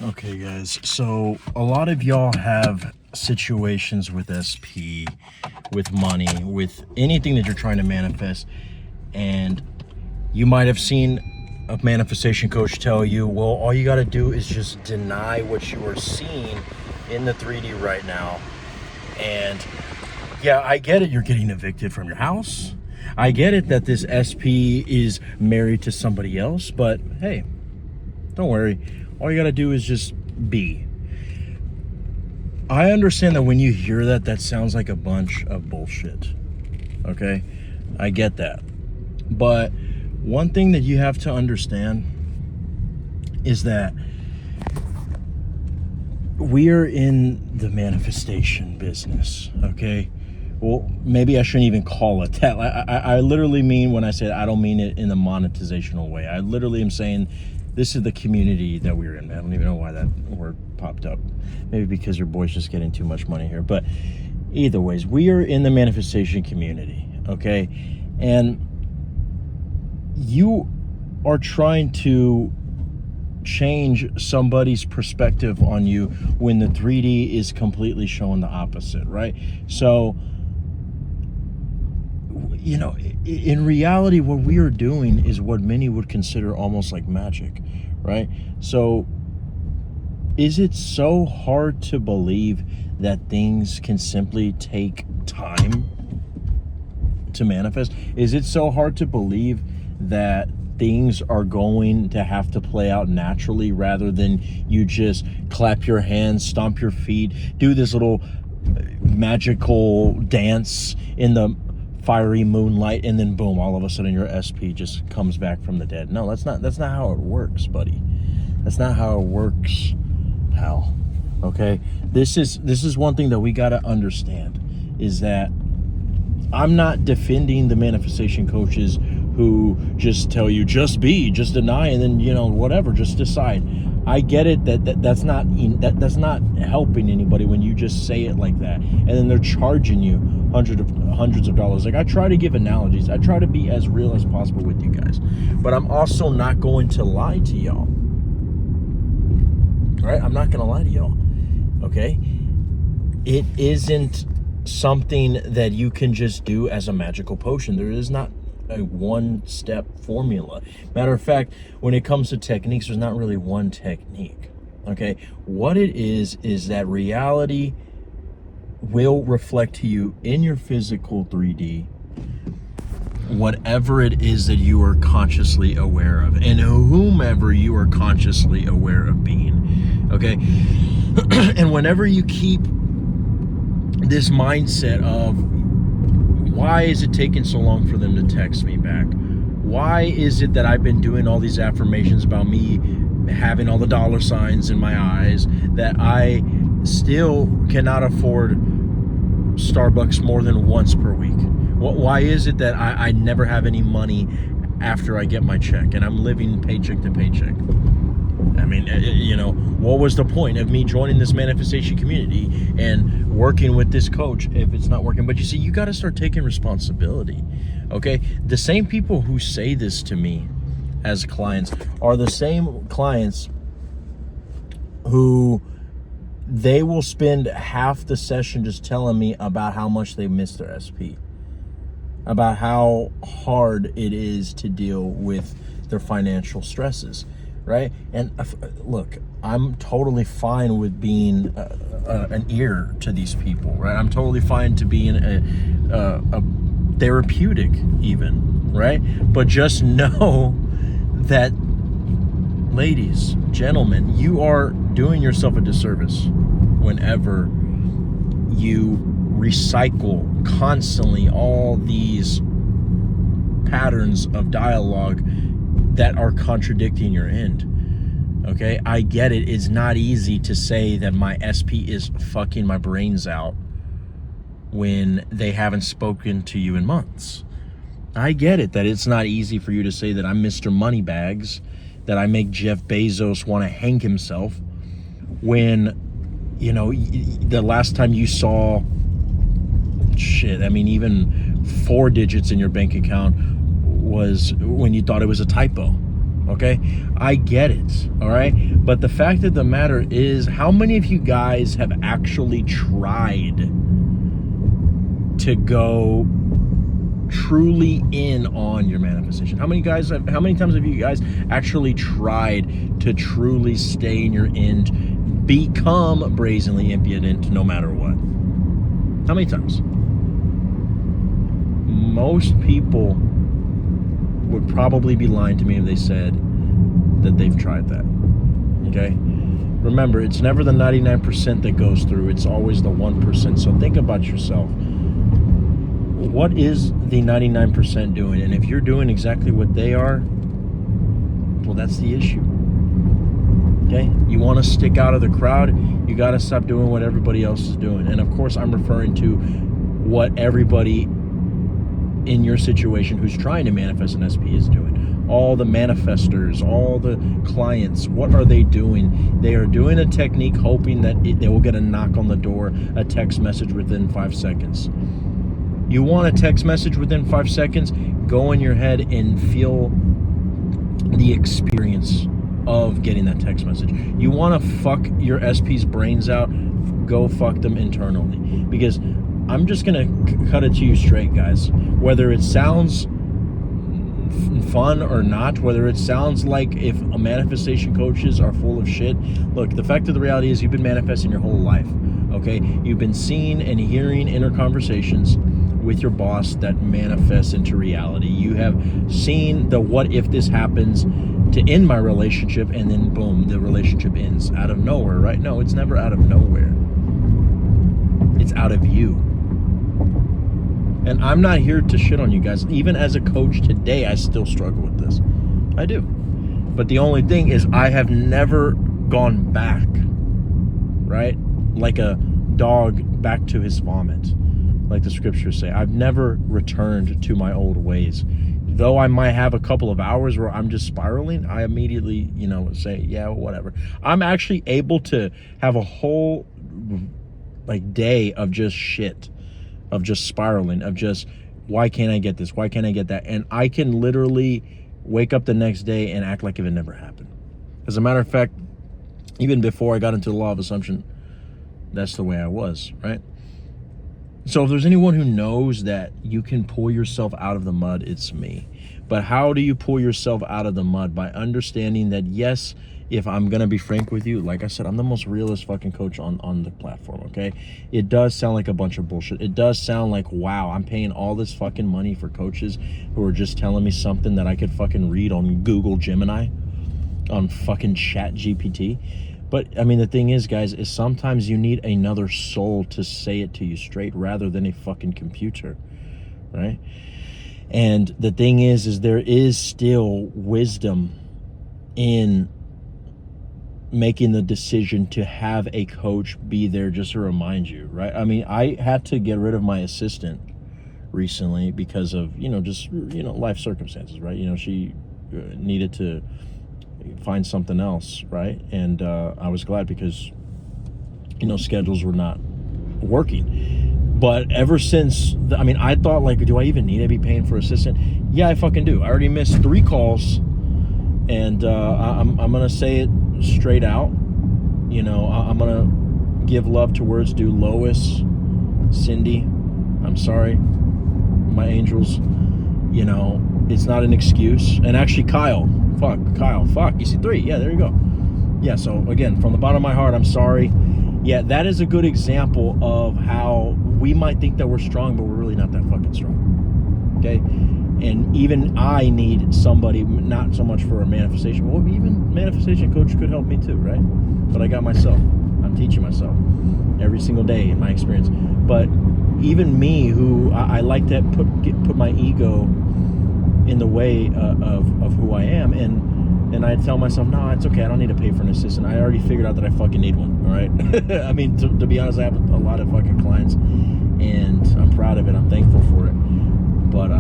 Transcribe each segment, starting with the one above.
Okay, guys, so a lot of y'all have situations with SP, with money, with anything that you're trying to manifest, and you might have seen a manifestation coach tell you, well, all you got to do is just deny what you are seeing in the 3D right now. And yeah, I get it, you're getting evicted from your house. I get it that this SP is married to somebody else, but hey, don't worry. All you got to do is just be. I understand that when you hear that, that sounds like a bunch of bullshit. Okay? I get that. But one thing that you have to understand is that we are in the manifestation business, okay? Well, maybe I shouldn't even call it that. I literally mean, when I say I don't mean it in the monetizational way. I literally am saying this is the community that we're in. I don't even know why that word popped up. Maybe because your boy's just getting too much money here. But either ways, we are in the manifestation community, okay? And you are trying to change somebody's perspective on you when the 3D is completely showing the opposite, right? So, you know, in reality, what we are doing is what many would consider almost like magic, right? So is it so hard to believe that things can simply take time to manifest? Is it so hard to believe that things are going to have to play out naturally rather than you just clap your hands, stomp your feet, do this little magical dance in the fiery moonlight, and then boom, all of a sudden your SP just comes back from the dead? No, that's not how it works, buddy. That's not how it works, pal. Okay? This is one thing that we got to understand, is that I'm not defending the manifestation coaches who just tell you just be, just deny, and then, you know, whatever, just decide. I get it that's not helping anybody when you just say it like that, and then they're charging you hundreds of dollars. Like, I try to give analogies. I try to be as real as possible with you guys, but I'm also not going to lie to y'all. All right? I'm not going to lie to y'all. Okay? It isn't something that you can just do as a magical potion. There is not a one-step formula. Matter of fact, when it comes to techniques, there's not really one technique. Okay? What it is that reality will reflect to you in your physical 3D whatever it is that you are consciously aware of, and whomever you are consciously aware of being. Okay? And whenever you keep this mindset of, why is it taking so long for them to text me back? Why is it that I've been doing all these affirmations about me having all the dollar signs in my eyes, that I still cannot afford Starbucks more than once per week? Why is it that I never have any money after I get my check and I'm living paycheck to paycheck? I mean, you know, what was the point of me joining this manifestation community and working with this coach if it's not working? But you see, you got to start taking responsibility, okay? The same people who say this to me as clients are the same clients who they will spend half the session just telling me about how much they miss their SP, about how hard it is to deal with their financial stresses. Right? And look, I'm totally fine with being an ear to these people, right? I'm totally fine to be a therapeutic even, right? But just know that, ladies, gentlemen, you are doing yourself a disservice whenever you recycle constantly all these patterns of dialogue that are contradicting your end. Okay? I get it. It's not easy to say that my SP is fucking my brains out when they haven't spoken to you in months. I get it that it's not easy for you to say that I'm Mr. Moneybags, that I make Jeff Bezos want to hang himself, when, you know, the last time you saw shit, I mean, even 4 digits in your bank account was when you thought it was a typo. okay? I get it, all right? But the fact of the matter is, how many of you guys have actually tried to go truly in on your manifestation? How many times have you guys actually tried to truly stay in your end, become brazenly impudent no matter what? How many times? Most people would probably be lying to me if they said that they've tried that. Okay? Remember, it's never the 99% that goes through, it's always the 1%. So think about yourself. What is the 99% doing? And if you're doing exactly what they are, well, that's the issue. Okay? You want to stick out of the crowd, you got to stop doing what everybody else is doing. And of course, I'm referring to what everybody in your situation who's trying to manifest an SP is doing. All the manifestors, all the clients, what are they doing? They are doing a technique hoping that they will get a knock on the door, a text message within 5 seconds. You want a text message within 5 seconds? Go in your head and feel the experience of getting that text message. You want to fuck your SP's brains out? Go fuck them internally. Because I'm just going to cut it to you straight, guys. Whether it sounds fun or not, whether it sounds like if a manifestation coaches are full of shit, look, the fact of the reality is you've been manifesting your whole life, okay? You've been seeing and hearing inner conversations with your boss that manifests into reality. You have seen the what if this happens to end my relationship, and then boom, the relationship ends out of nowhere, right? No, it's never out of nowhere. It's out of you. And I'm not here to shit on you guys. Even as a coach today, I still struggle with this. I do. But the only thing is I have never gone back, right? Like a dog back to his vomit, like the scriptures say. I've never returned to my old ways. Though I might have a couple of hours where I'm just spiraling, I immediately, say, yeah, whatever. I'm actually able to have a whole day of just shit, of just spiraling, of just, why can't I get this? Why can't I get that? And I can literally wake up the next day and act like if it never happened. As a matter of fact, even before I got into the law of assumption, that's the way I was, right? So if there's anyone who knows that you can pull yourself out of the mud, it's me. But how do you pull yourself out of the mud? By understanding that, yes, if I'm going to be frank with you, like I said, I'm the most realist fucking coach on the platform, okay? It does sound like a bunch of bullshit. It does sound like, wow, I'm paying all this fucking money for coaches who are just telling me something that I could fucking read on Google Gemini, on fucking Chat GPT. But, I mean, the thing is, guys, is sometimes you need another soul to say it to you straight rather than a fucking computer, right? And the thing is there is still wisdom in making the decision to have a coach be there just to remind you, right? I mean, I had to get rid of my assistant recently because of, life circumstances, right? She needed to find something else, right? And I was glad because schedules were not working. But ever since I thought, like, do I even need to be paying for assistant? Yeah, I fucking do. I already missed 3 calls, and I'm gonna say it straight out. I'm gonna give love to words due. Lois, Cindy, I'm sorry, my angels. It's not an excuse. And actually, Kyle, you see 3. Yeah, there you go. Yeah, so again, from the bottom of my heart, I'm sorry. Yeah, that is a good example of how we might think that we're strong, but we're really not that fucking strong. Okay? And even I need somebody, not so much for a manifestation, well, even manifestation coach could help me too, right? But I got myself. I'm teaching myself every single day in my experience. But even me, who I like to put my ego in the way of who I am, and I tell myself, no, it's okay, I don't need to pay for an assistant. I already figured out that I fucking need one, all right? I mean, to be honest, I have a lot of fucking clients, and I'm proud of it. I'm thankful for it. But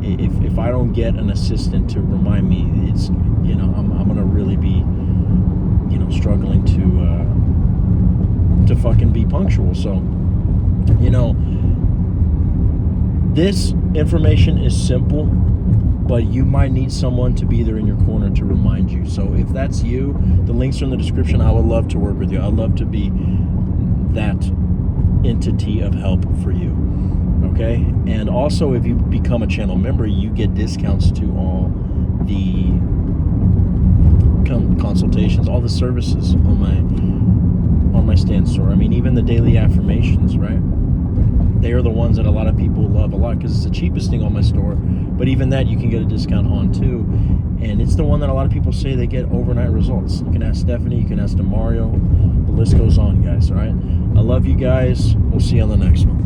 if I don't get an assistant to remind me, it's, I'm going to really be, struggling to fucking be punctual. So, this information is simple. but you might need someone to be there in your corner to remind you. So if that's you, the links are in the description. I would love to work with you. I'd love to be that entity of help for you. Okay? And also, if you become a channel member, you get discounts to all the consultations, all the services on my stand store. I mean, even the daily affirmations, right? They are the ones that a lot of people love a lot because it's the cheapest thing on my store. But even that you can get a discount on too. And it's the one that a lot of people say they get overnight results. You can ask Stephanie, you can ask Demario. The list goes on, guys, all right? I love you guys. We'll see you on the next one.